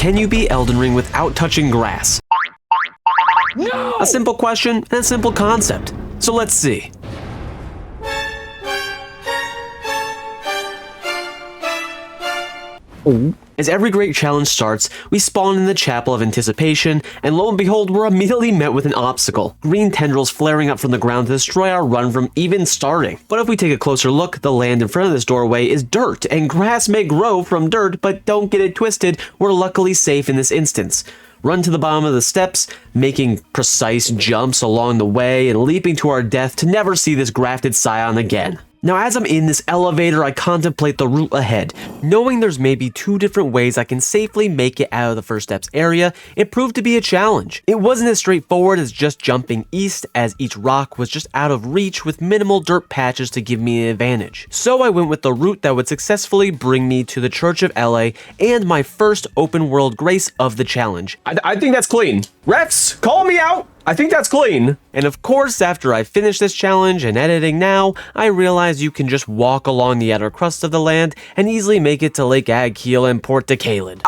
Can you beat Elden Ring without touching grass? No! A simple question and a simple concept. So let's see. As every great challenge starts, we spawn in the Chapel of Anticipation, and lo and behold, we're immediately met with an obstacle. Green tendrils flaring up from the ground to destroy our run from even starting. But if we take a closer look, the land in front of this doorway is dirt, and grass may grow from dirt, but don't get it twisted, we're luckily safe in this instance. Run to the bottom of the steps, making precise jumps along the way, and leaping to our death to never see this grafted scion again. Now, as I'm in this elevator, I contemplate the route ahead. Knowing there's maybe 2 different ways I can safely make it out of the first steps area, it proved to be a challenge. It wasn't as straightforward as just jumping east, as each rock was just out of reach with minimal dirt patches to give me an advantage. So I went with the route that would successfully bring me to the Church of LA and my first open world grace of the challenge. I think that's clean. Refs, call me out! I think that's clean. And of course, after I finish this challenge and editing now, I realize you can just walk along the outer crust of the land and easily make it to Lake Agkiel and Port Decalid.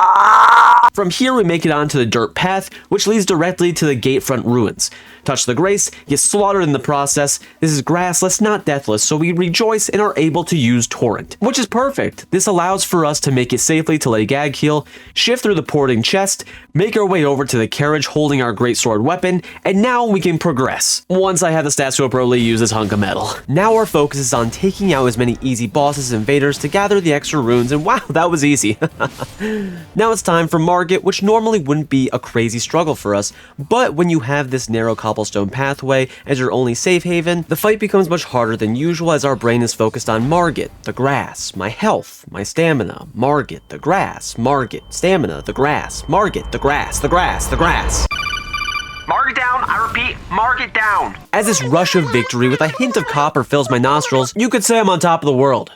From here, we make it onto the dirt path, which leads directly to the gatefront ruins. Touch the grace, get slaughtered in the process. This is grassless, not deathless, so we rejoice and are able to use Torrent, which is perfect. This allows for us to make it safely to Lake Agkiel, shift through the porting chest, make our way over to the carriage holding our greatsword weapon, and now we can progress. Once I have the stats to appropriately use this hunk of metal. Now our focus is on taking out as many easy bosses and invaders to gather the extra runes, and wow, that was easy. Now it's time for Margit, which normally wouldn't be a crazy struggle for us, but when you have this narrow cobblestone pathway as your only safe haven, the fight becomes much harder than usual as our brain is focused on Margit, the grass, my health, my stamina, Margit, the grass, Margit, stamina, the grass, Margit, the grass, the grass, the grass. Margit down, I repeat, Margit down. As this rush of victory with a hint of copper fills my nostrils, you could say I'm on top of the world.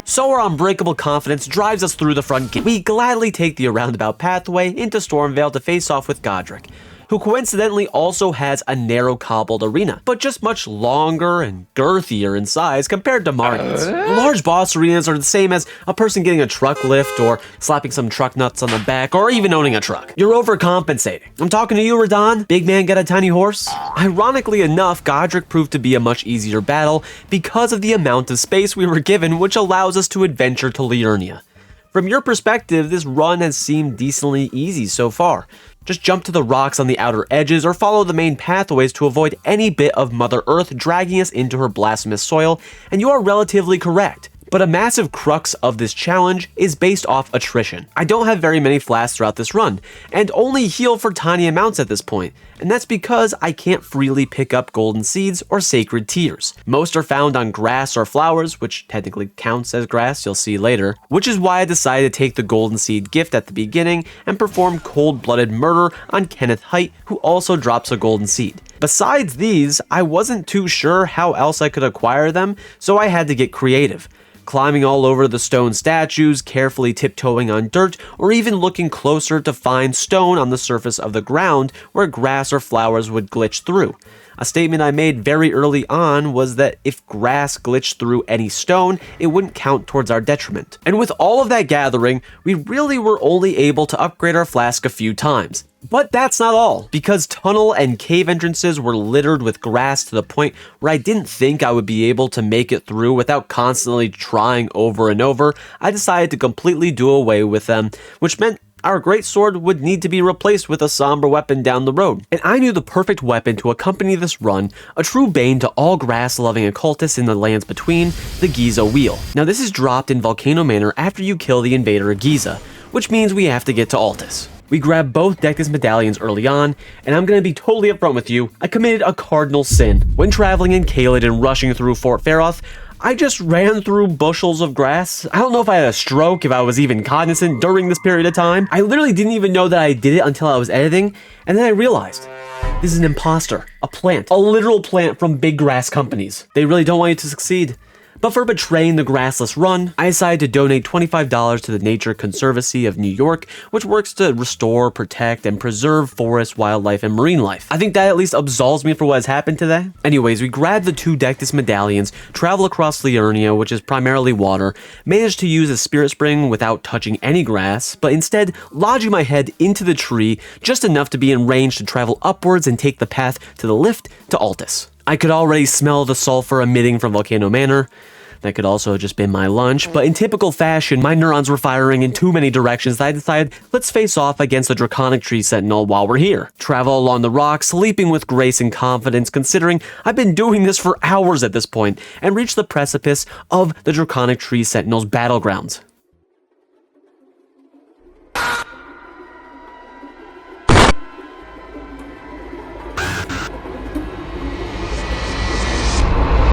So our unbreakable confidence drives us through the front gate. We gladly take the roundabout pathway into Stormvale to face off with Godrick, who coincidentally also has a narrow cobbled arena, but just much longer and girthier in size compared to Margit's. Large boss arenas are the same as a person getting a truck lift or slapping some truck nuts on the back or even owning a truck. You're overcompensating. I'm talking to you, Radahn. Big man got a tiny horse? Ironically enough, Godrick proved to be a much easier battle because of the amount of space we were given, which allows us to adventure to Liurnia. From your perspective, this run has seemed decently easy so far. Just jump to the rocks on the outer edges or follow the main pathways to avoid any bit of Mother Earth dragging us into her blasphemous soil, and you are relatively correct. But a massive crux of this challenge is based off attrition. I don't have very many flasks throughout this run, and only heal for tiny amounts at this point, and that's because I can't freely pick up golden seeds or sacred tears. Most are found on grass or flowers, which technically counts as grass, you'll see later, which is why I decided to take the golden seed gift at the beginning and perform cold-blooded murder on Kenneth Height, who also drops a golden seed. Besides these, I wasn't too sure how else I could acquire them, so I had to get creative. Climbing all over the stone statues, carefully tiptoeing on dirt, or even looking closer to find stone on the surface of the ground where grass or flowers would glitch through. A statement I made very early on was that if grass glitched through any stone, it wouldn't count towards our detriment. And with all of that gathering, we really were only able to upgrade our flask a few times. But that's not all, because tunnel and cave entrances were littered with grass to the point where I didn't think I would be able to make it through without constantly trying over and over. I decided to completely do away with them, which meant our greatsword would need to be replaced with a somber weapon down the road. And I knew the perfect weapon to accompany this run, a true bane to all grass-loving occultists in the lands between, the Giza Wheel. Now this is dropped in Volcano Manor after you kill the invader of Giza, which means we have to get to Altus. We grabbed both Dectus medallions early on, and I'm gonna be totally upfront with you, I committed a cardinal sin. When traveling in Caelid and rushing through Fort Feroth, I just ran through bushels of grass. I don't know if I had a stroke, if I was even cognizant during this period of time. I literally didn't even know that I did it until I was editing, and then I realized, this is an imposter, a plant, a literal plant from big grass companies. They really don't want you to succeed. But for betraying the Grassless run, I decided to donate $25 to the Nature Conservancy of New York, which works to restore, protect, and preserve forest, wildlife, and marine life. I think that at least absolves me for what has happened today. Anyways, we grabbed the 2 Dectus medallions, travel across Liurnia, which is primarily water, managed to use a spirit spring without touching any grass, but instead lodging my head into the tree just enough to be in range to travel upwards and take the path to the lift to Altus. I could already smell the sulfur emitting from Volcano Manor. That could also have just been my lunch, but in typical fashion, my neurons were firing in too many directions that I decided, let's face off against the Draconic tree Sentinel while we're here. Travel along the rocks, leaping with grace and confidence, considering I've been doing this for hours at this point, and reach the precipice of the Draconic tree Sentinel's battlegrounds.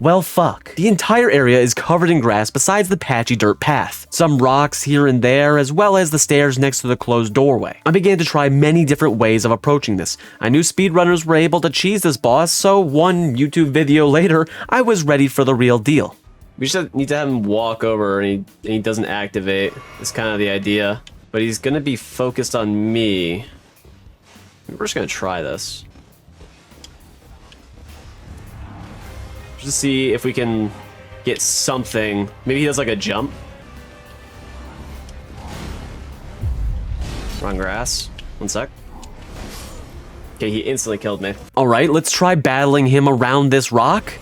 Well, fuck. The entire area is covered in grass besides the patchy dirt path. Some rocks here and there, as well as the stairs next to the closed doorway. I began to try many different ways of approaching this. I knew speedrunners were able to cheese this boss, so one YouTube video later, I was ready for the real deal. We just need to have him walk over and he doesn't activate. That's kind of the idea. But he's gonna be focused on me. We're just gonna try this. To see if we can get something. Maybe he does like a jump. Wrong grass. One sec. Okay, he instantly killed me. Alright, let's try battling him around this rock.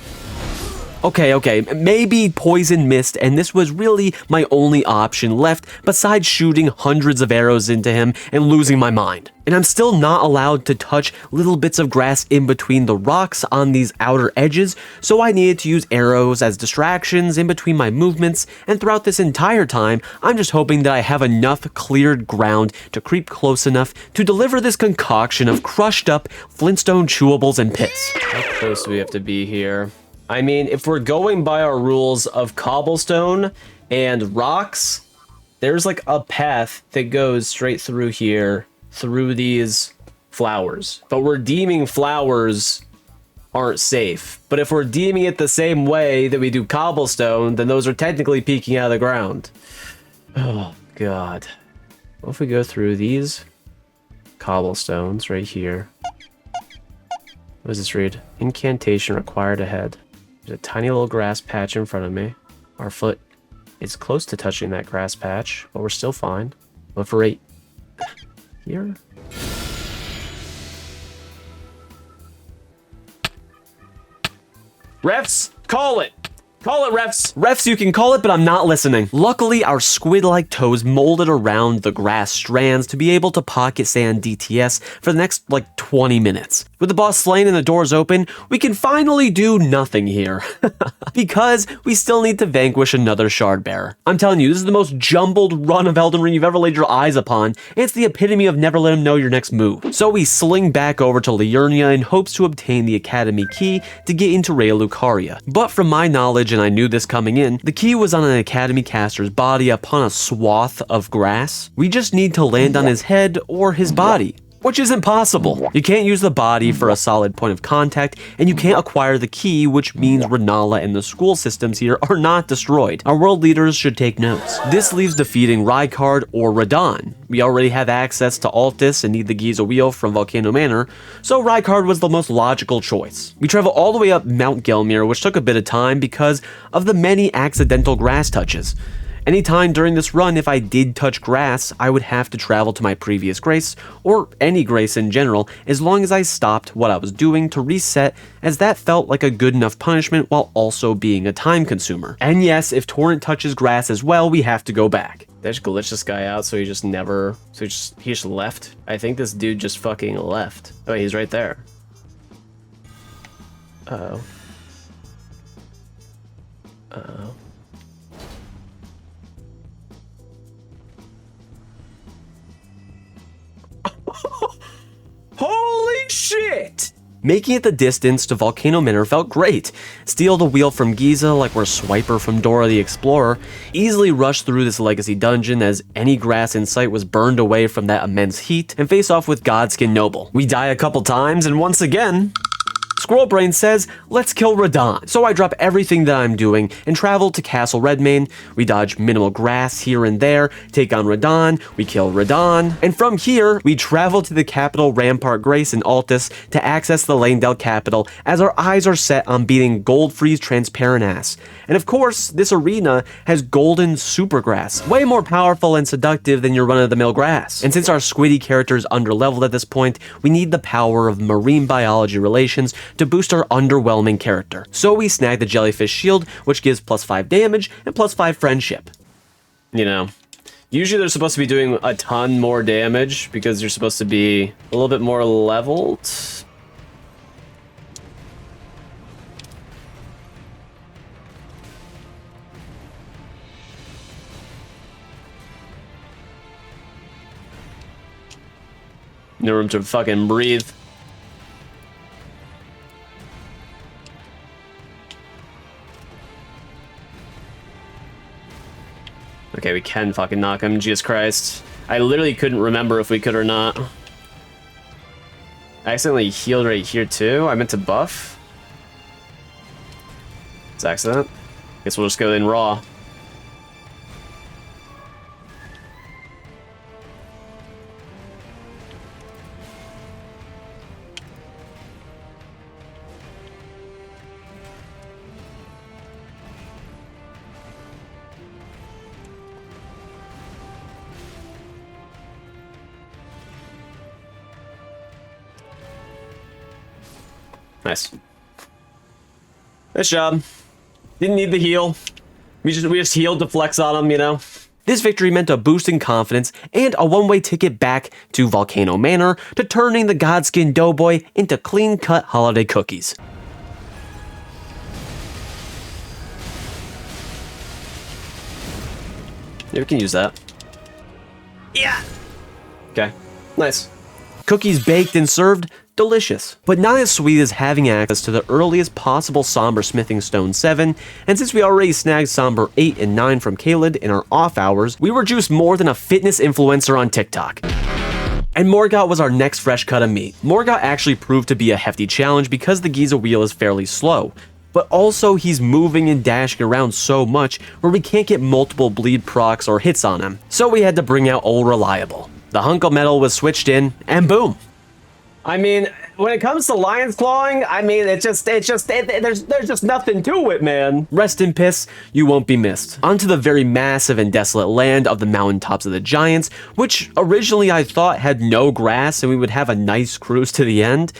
Okay, maybe poison mist, and this was really my only option left besides shooting hundreds of arrows into him and losing my mind. And I'm still not allowed to touch little bits of grass in between the rocks on these outer edges, so I needed to use arrows as distractions in between my movements, and throughout this entire time, I'm just hoping that I have enough cleared ground to creep close enough to deliver this concoction of crushed up Flintstone chewables and pits. How close do we have to be here? I mean, if we're going by our rules of cobblestone and rocks, there's like a path that goes straight through here, through these flowers. But we're deeming flowers aren't safe. But if we're deeming it the same way that we do cobblestone, then those are technically peeking out of the ground. Oh, God. What if we go through these cobblestones right here? What does this read? Incantation required ahead. There's a tiny little grass patch in front of me. Our foot is close to touching that grass patch, but we're still fine. But for right here? Refs, call it! Call it, refs! Refs, you can call it, but I'm not listening. Luckily, our squid-like toes molded around the grass strands to be able to pocket stay on DTS for the next, 20 minutes. With the boss slain and the doors open, we can finally do nothing here. Because we still need to vanquish another shard bearer. I'm telling you, this is the most jumbled run of Elden Ring you've ever laid your eyes upon, and it's the epitome of never let him know your next move. So we sling back over to Liurnia in hopes to obtain the Academy key to get into Raya Lucaria. But from my knowledge, and I knew this coming in, the key was on an Academy caster's body upon a swath of grass. We just need to land on his head or his body, which is impossible. You can't use the body for a solid point of contact, and you can't acquire the key, which means Rennala and the school systems here are not destroyed. Our world leaders should take notes. This leaves defeating Rykard or Radahn. We already have access to Altus and need the Giza wheel from Volcano Manor, so Rykard was the most logical choice. We travel all the way up Mount Gelmir, which took a bit of time because of the many accidental grass touches. Anytime during this run, if I did touch grass, I would have to travel to my previous grace, or any grace in general, as long as I stopped what I was doing to reset, as that felt like a good enough punishment while also being a time consumer. And yes, if Torrent touches grass as well, we have to go back. They just glitched this guy out, so he just never... So he just left? I think this dude just fucking left. Oh, wait, he's right there. Uh-oh. Uh-oh. Holy shit! Making it the distance to Volcano Manor felt great. Steal the wheel from Giza like we're Swiper from Dora the Explorer. Easily rush through this legacy dungeon as any grass in sight was burned away from that immense heat, and face off with Godskin Noble. We die a couple times, and once again, Squirrel Brain says, let's kill Radahn. So I drop everything that I'm doing and travel to Castle Redmane. We dodge minimal grass here and there, take on Radahn, we kill Radahn, and from here, we travel to the capital Rampart Grace in Altus to access the Langdale capital as our eyes are set on beating Goldfrey's transparent ass. And of course, this arena has golden supergrass, way more powerful and seductive than your run-of-the-mill grass. And since our squiddy character is underleveled at this point, we need the power of marine biology relations to boost our underwhelming character. So we snag the jellyfish shield, which gives +5 damage and +5 friendship. You know, usually they're supposed to be doing a ton more damage because you're supposed to be a little bit more leveled. No room to fucking breathe. Okay, we can fucking knock him, Jesus Christ. I literally couldn't remember if we could or not. I accidentally healed right here too. I meant to buff. It's accident. Guess we'll just go in raw. Nice. Nice job. Didn't need the heal. We just healed to flex on him, you know? This victory meant a boost in confidence and a one-way ticket back to Volcano Manor to turning the Godskin Doughboy into clean-cut holiday cookies. Yeah, we can use that. Yeah. Okay. Nice. Cookies baked and served, delicious. But not as sweet as having access to the earliest possible Somber Smithing Stone 7, and since we already snagged Somber 8 and 9 from Kaled in our off hours, we were juiced more than a fitness influencer on TikTok. And Morgott was our next fresh cut of meat. Morgott actually proved to be a hefty challenge because the Giza wheel is fairly slow. But also he's moving and dashing around so much where we can't get multiple bleed procs or hits on him. So we had to bring out old Reliable. The hunk of metal was switched in, and boom. I mean, when it comes to Lion's Clawing, I mean, there's just nothing to it, man. Rest in piss, you won't be missed. Onto the very massive and desolate land of the Mountaintops of the Giants, which originally I thought had no grass and we would have a nice cruise to the end.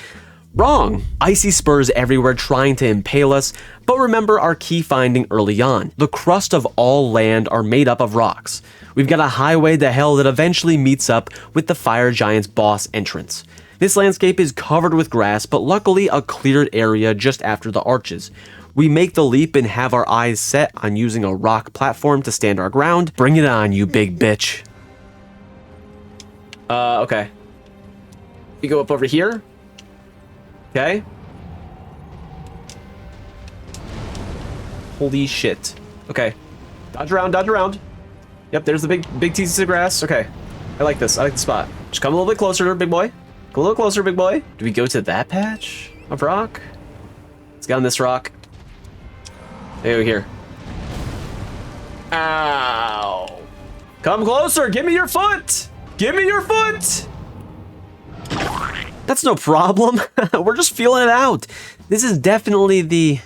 Wrong. Icy spurs everywhere trying to impale us, but remember our key finding early on. The crust of all land are made up of rocks. We've got a highway to hell that eventually meets up with the Fire Giant's boss entrance. This landscape is covered with grass, but luckily a cleared area just after the arches. We make the leap and have our eyes set on using a rock platform to stand our ground. Bring it on, you big bitch. Okay. We go up over here. Okay. Holy shit. Okay. Dodge around, dodge around. Yep, there's the big pieces of grass. Okay. I like this. I like the spot. Just come a little bit closer, big boy. Come a little closer, big boy. Do we go to that patch of rock? Let's get on this rock. There we go here. Ow. Come closer. Give me your foot. Give me your foot. That's no problem. We're just feeling it out. This is definitely the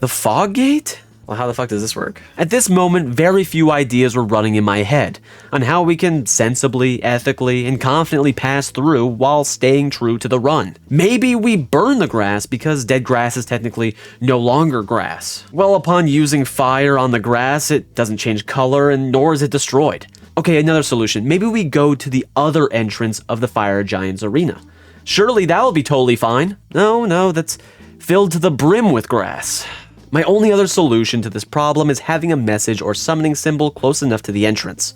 fog gate? Well, how the fuck does this work? At this moment, very few ideas were running in my head on how we can sensibly, ethically, and confidently pass through while staying true to the run. Maybe we burn the grass because dead grass is technically no longer grass. Well, upon using fire on the grass, it doesn't change color and nor is it destroyed. Okay, another solution. Maybe we go to the other entrance of the Fire Giant's arena. Surely that'll be totally fine. No, that's filled to the brim with grass. My only other solution to this problem is having a message or summoning symbol close enough to the entrance.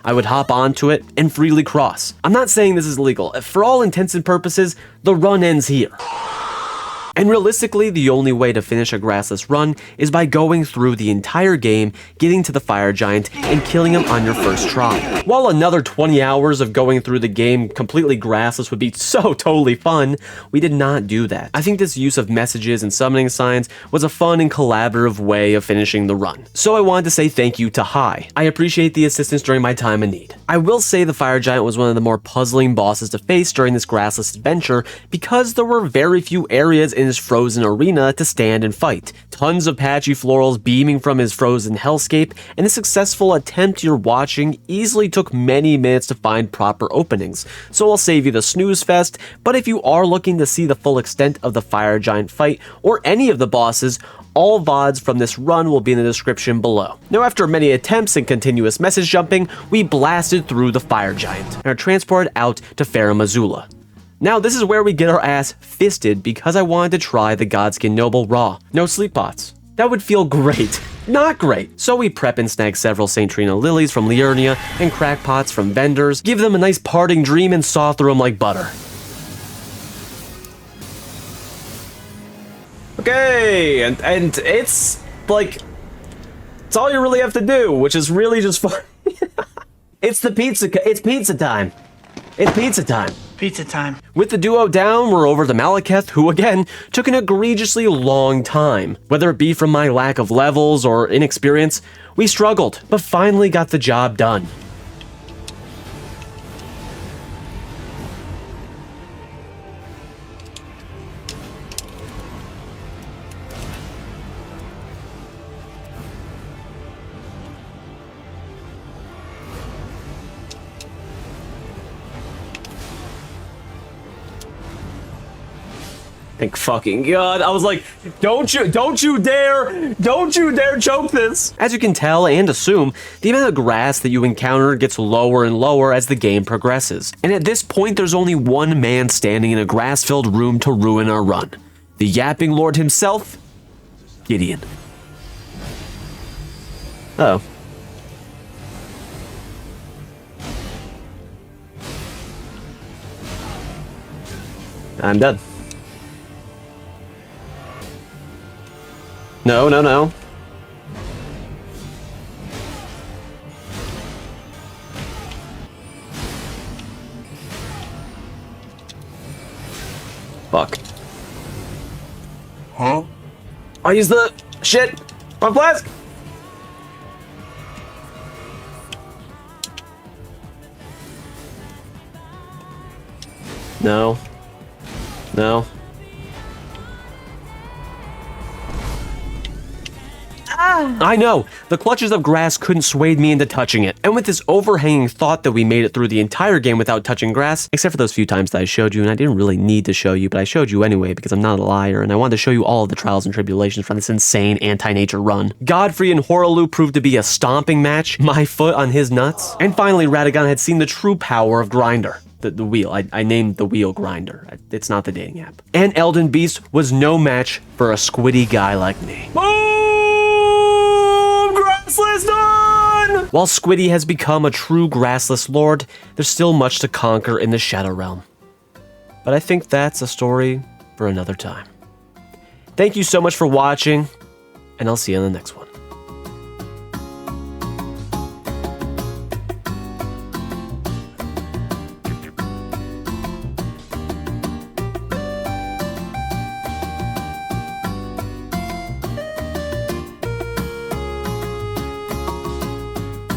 I would hop onto it and freely cross. I'm not saying this is legal. For all intents and purposes, the run ends here. And realistically, the only way to finish a grassless run is by going through the entire game, getting to the fire giant, and killing him on your first try. While another 20 hours of going through the game completely grassless would be so totally fun, we did not do that. I think this use of messages and summoning signs was a fun and collaborative way of finishing the run. So I wanted to say thank you to Hai. I appreciate the assistance during my time of need. I will say the fire giant was one of the more puzzling bosses to face during this grassless adventure because there were very few areas in his frozen arena to stand and fight. Tons of patchy florals beaming from his frozen hellscape, and the successful attempt you're watching easily took many minutes to find proper openings, so I'll save you the snooze fest, but if you are looking to see the full extent of the fire giant fight, or any of the bosses, all VODs from this run will be in the description below. Now, after many attempts and continuous message jumping, we blasted through the fire giant, and are transported out to Farum Azula. Now, this is where we get our ass fisted because I wanted to try the Godskin Noble raw. No sleep pots. That would feel great. Not great. So we prep and snag several St. Trina lilies from Liurnia and crackpots from vendors, give them a nice parting dream and saw through them like butter. Okay, and it's like, it's all you really have to do, which is really just fun. It's pizza time. It's pizza time. Pizza time. With the duo down, we're over to Maliketh, who again took an egregiously long time. Whether it be from my lack of levels or inexperience, we struggled, but finally got the job done. Thank fucking God. I was like, don't you dare choke this. As you can tell and assume, the amount of grass that you encounter gets lower and lower as the game progresses. And at this point, there's only one man standing in a grass-filled room to ruin our run. The yapping lord himself, Gideon. Oh. I'm done. No. Fuck. Huh? I use the shit. My flask. No. I know, the clutches of grass couldn't sway me into touching it. And with this overhanging thought that we made it through the entire game without touching grass, except for those few times that I showed you, and I didn't really need to show you, but I showed you anyway because I'm not a liar, and I wanted to show you all of the trials and tribulations from this insane anti-nature run. Godfrey and Horalu proved to be a stomping match, my foot on his nuts. And finally, Radahn had seen the true power of Grinder. The wheel. I named the wheel Grinder. It's not the dating app. And Elden Beast was no match for a squiddy guy like me. Grassless done! While Squiddy has become a true grassless lord, there's still much to conquer in the Shadow Realm. But I think that's a story for another time. Thank you so much for watching, and I'll see you in the next one.